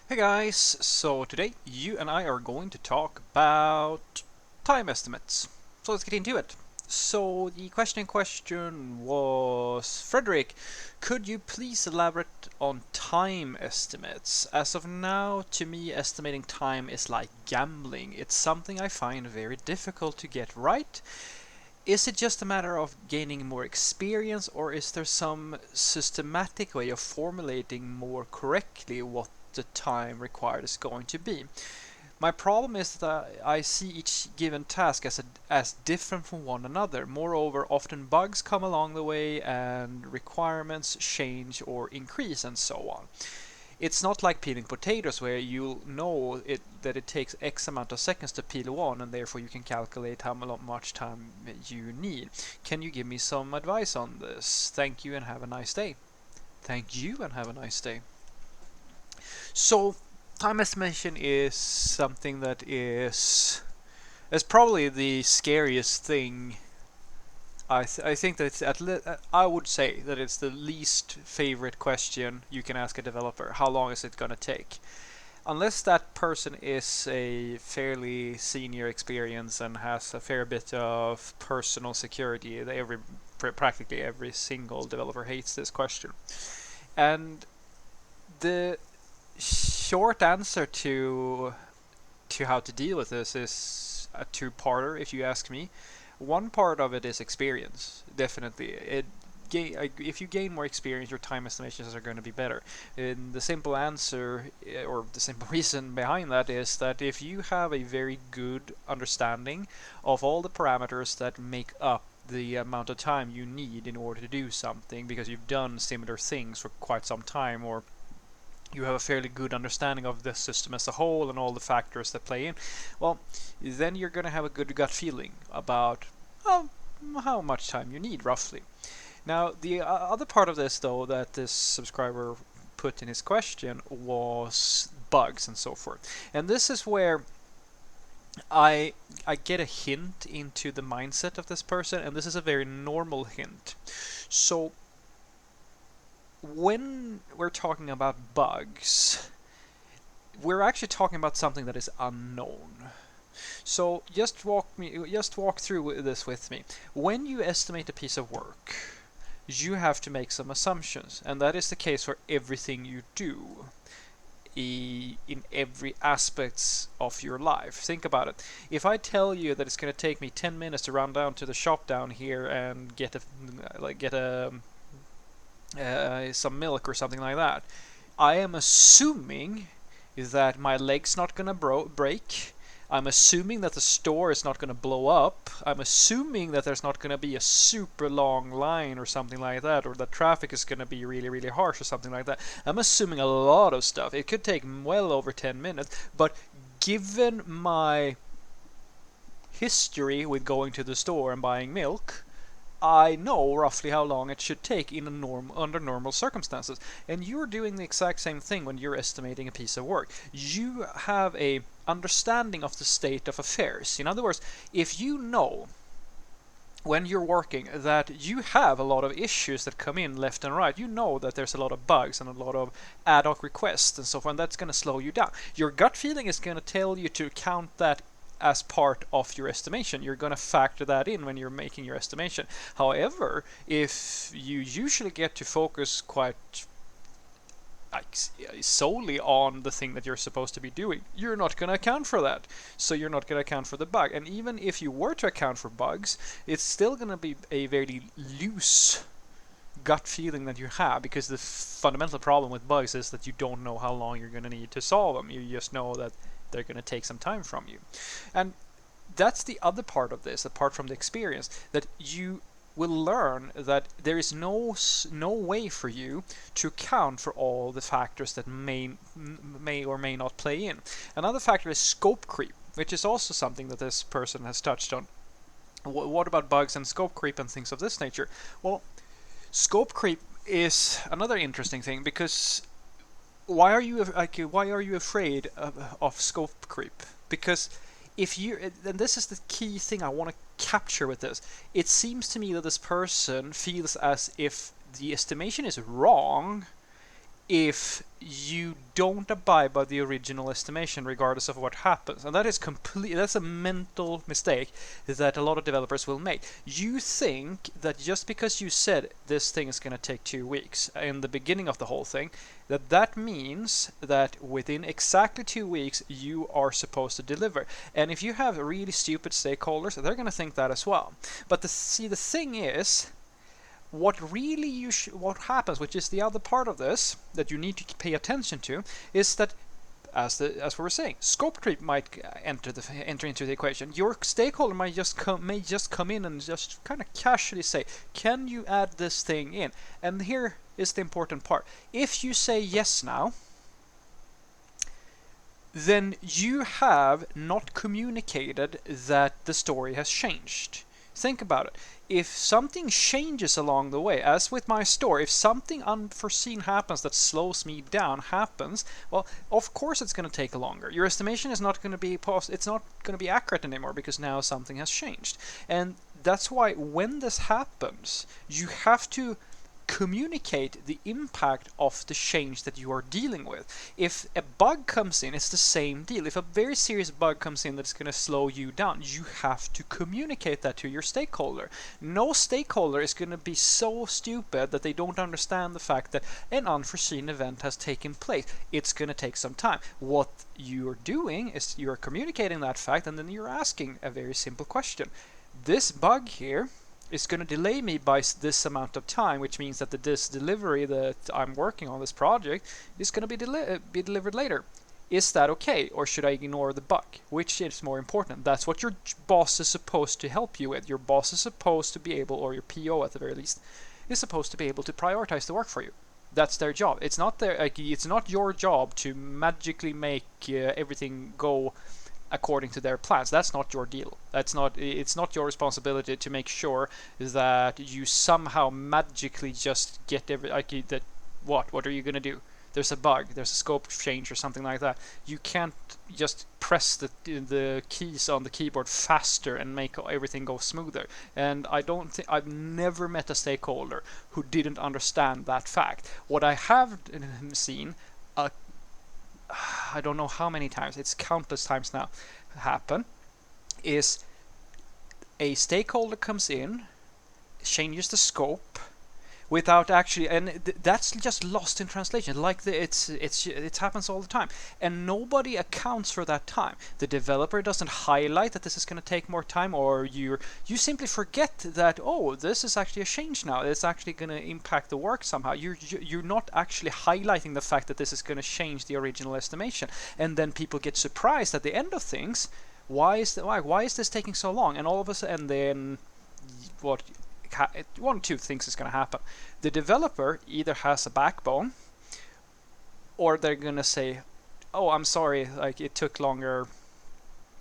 Hey guys, so today you and I are going to talk about time estimates. So let's get into it. So the question in question was, Frederick, could you please elaborate on time estimates? As of now, to me, estimating time is like gambling. It's something I find very difficult to get right. Is it just a matter of gaining more experience, or is there some systematic way of formulating more correctly what the time required is going to be? My problem is that I see each given task as different from one another. Moreover, often bugs come along the way and requirements change or increase and so on. It's not like peeling potatoes where you'll know that it takes X amount of seconds to peel one, and therefore you can calculate how much time you need. Can you give me some advice on this? Thank you and have a nice day. Thank you and have a nice day. So, time estimation is something that is probably the scariest thing. I think that I would say that it's the least favorite question you can ask a developer. How long is it going to take? Unless that person is a fairly senior experience and has a fair bit of personal security, practically every single developer hates this question. And the short answer to how to deal with this is a two-parter, if you ask me. One part of it is experience, definitely. If you gain more experience, your time estimations are going to be better. And the simple answer, or the simple reason behind that, is that if you have a very good understanding of all the parameters that make up the amount of time you need in order to do something, because you've done similar things for quite some time, or you have a fairly good understanding of the system as a whole and all the factors that play in, well, then you're going to have a good gut feeling about oh, how much time you need roughly. Now, the other part of this, though, that this subscriber put in his question was bugs and so forth. And this is where I get a hint into the mindset of this person, and this is a very normal hint. So when we're talking about bugs, we're actually talking about something that is unknown. So just walk through this with me. When you estimate a piece of work, you have to make some assumptions, and that is the case for everything you do in every aspects of your life. Think about it. If I tell you that it's going to take me 10 minutes to run down to the shop down here and get a some milk or something like that, I am assuming that my leg's not going to break. I'm assuming that the store is not going to blow up. I'm assuming that there's not going to be a super long line or something like that, or that traffic is going to be really, really harsh or something like that. I'm assuming a lot of stuff. It could take well over 10 minutes, but given my history with going to the store and buying milk, I know roughly how long it should take under normal circumstances. And you're doing the exact same thing when you're estimating a piece of work. You have a understanding of the state of affairs. In other words, if you know when you're working that you have a lot of issues that come in left and right, you know that there's a lot of bugs and a lot of ad hoc requests and so forth, and that's going to slow you down. Your gut feeling is going to tell you to count that as part of your estimation. You're going to factor that in when you're making your estimation. However, if you usually get to focus quite like solely on the thing that you're supposed to be doing, you're not going to account for that. So you're not going to account for the bug. And even if you were to account for bugs, it's still going to be a very loose gut feeling that you have, because the fundamental problem with bugs is that you don't know how long you're going to need to solve them. You just know that they're going to take some time from you. And that's the other part of this, apart from the experience, that you will learn that there is no way for you to account for all the factors that may or may not play in. Another factor is scope creep, which is also something that this person has touched on. What about bugs and scope creep and things of this nature? Well, scope creep is another interesting thing, because why are you afraid of scope creep? Because if you, and this is the key thing I want to capture with this, it seems to me that this person feels as if the estimation is wrong if you don't abide by the original estimation regardless of what happens. And that is that's a mental mistake that a lot of developers will make. You think that just because you said this thing is going to take 2 weeks in the beginning of the whole thing, that means that within exactly 2 weeks you are supposed to deliver. And if you have really stupid stakeholders, they're going to think that as well. But the thing is, what happens, which is the other part of this that you need to pay attention to, is that as we were saying, scope creep might enter into the equation. Your stakeholder may just come in and just kind of casually say, "Can you add this thing in?" And here is the important part: if you say yes now, then you have not communicated that the story has changed. Think about it. If something changes along the way, as with my store, if something unforeseen happens that slows me down well, of course it's going to take longer. Your estimation is not going to be it's not going to be accurate anymore because now something has changed. And that's why when this happens, you have to communicate the impact of the change that you are dealing with. If a bug comes in, it's the same deal. If a very serious bug comes in that's going to slow you down, you have to communicate that to your stakeholder. No stakeholder is going to be so stupid that they don't understand the fact that an unforeseen event has taken place. It's going to take some time. What you're doing is you're communicating that fact, and then you're asking a very simple question. This bug here is going to delay me by this amount of time, which means that this delivery that I'm working on, this project, is going to be delivered later. Is that okay, or should I ignore the bug? Which is more important? That's what your boss is supposed to help you with. Your boss is supposed to be able, or your PO at the very least, is supposed to be able to prioritize the work for you. That's their job. It's not it's not your job to magically make everything go according to their plans. That's not your deal. It's not your responsibility to make sure that you somehow magically just get what are you going to do? There's a bug, there's a scope change or something like that. You can't just press the keys on the keyboard faster and make everything go smoother. And I've never met a stakeholder who didn't understand that fact. What I have seen I don't know how many times, it's countless times now, happen, is a stakeholder comes in, changes the scope, without actually, and that's just lost in translation. Like it happens all the time, and nobody accounts for that time. The developer doesn't highlight that this is going to take more time, or you simply forget that, oh, this is actually a change now. It's actually going to impact the work somehow. You're not actually highlighting the fact that this is going to change the original estimation, and then people get surprised at the end of things. Why is this taking so long? And all of a sudden, then what? One of two things is going to happen. The developer either has a backbone, or they're going to say, "Oh, I'm sorry, like it took longer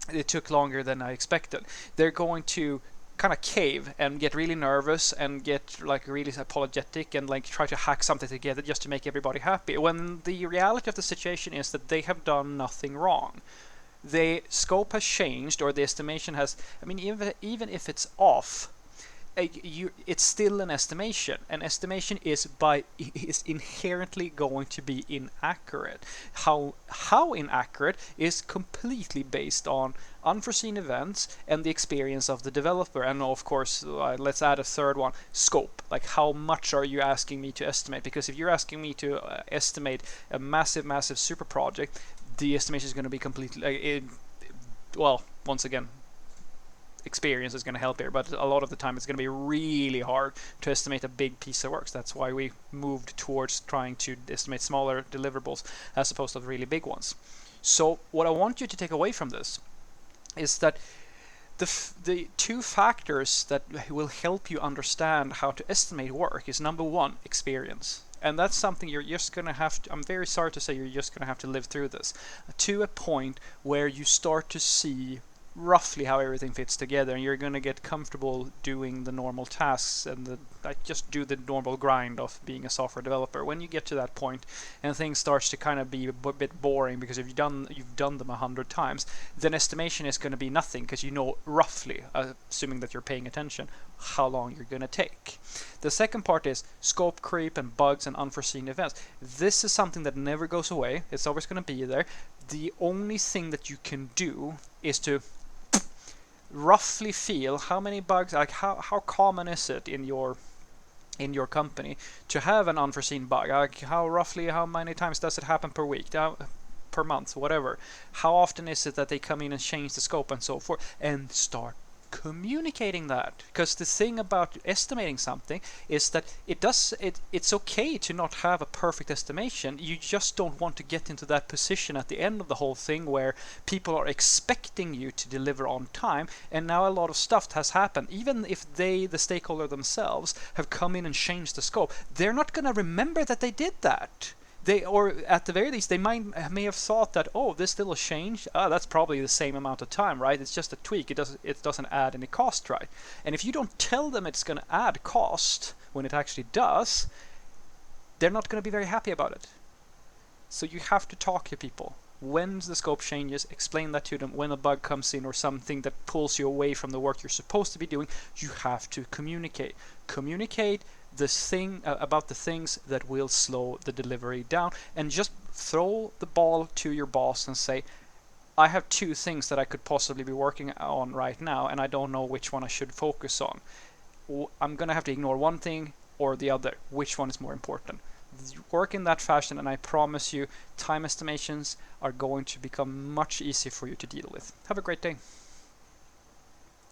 than I expected." They're going to kind of cave and get really nervous and get like really apologetic and like try to hack something together just to make everybody happy, when the reality of the situation is that they have done nothing wrong. The scope has changed, or the estimation has, I mean, even if it's off, it's still an estimation. An estimation is inherently going to be inaccurate. How inaccurate is completely based on unforeseen events and the experience of the developer. And of course, let's add a third one: scope. Like, how much are you asking me to estimate? Because if you're asking me to estimate a massive super project, the estimation is going to be completely well, once again, experience is going to help here, but a lot of the time it's going to be really hard to estimate a big piece of work. That's why we moved towards trying to estimate smaller deliverables as opposed to the really big ones. So what I want you to take away from this is that the two factors that will help you understand how to estimate work is, number one, experience. And that's something you're just going to have to, I'm very sorry to say, you're just going to have to live through this to a point where you start to see roughly how everything fits together, and you're going to get comfortable doing the normal tasks and just do the normal grind of being a software developer. When you get to that point and things starts to kind of be a bit boring because you've done them 100 times, then estimation is going to be nothing, because you know roughly, assuming that you're paying attention, how long you're going to take. The second part is scope creep and bugs and unforeseen events. This is something that never goes away. It's always going to be there. The only thing that you can do is to roughly feel how many bugs, like how common is it in your company to have an unforeseen bug. Like how many times does it happen per week, per month, whatever. How often is it that they come in and change the scope and so forth, and start communicating that. Because the thing about estimating something is that it's okay to not have a perfect estimation. You just don't want to get into that position at the end of the whole thing where people are expecting you to deliver on time, and now a lot of stuff has happened. Even if the stakeholder themselves, have come in and changed the scope, they're not going to remember that they did that. Or at the very least, they may have thought that, oh, this little change, that's probably the same amount of time, right? It's just a tweak. It doesn't add any cost, right? And if you don't tell them it's going to add cost when it actually does, they're not going to be very happy about it. So you have to talk to people. When the scope changes, explain that to them. When a bug comes in or something that pulls you away from the work you're supposed to be doing, you have to communicate. Communicate this thing about the things that will slow the delivery down, and just throw the ball to your boss and say, I have 2 things that I could possibly be working on right now, and I don't know which one I should focus on. I'm gonna have to ignore one thing or the other. Which one is more important? Work in that fashion, and I promise you, time estimations are going to become much easier for you to deal with. Have a great day.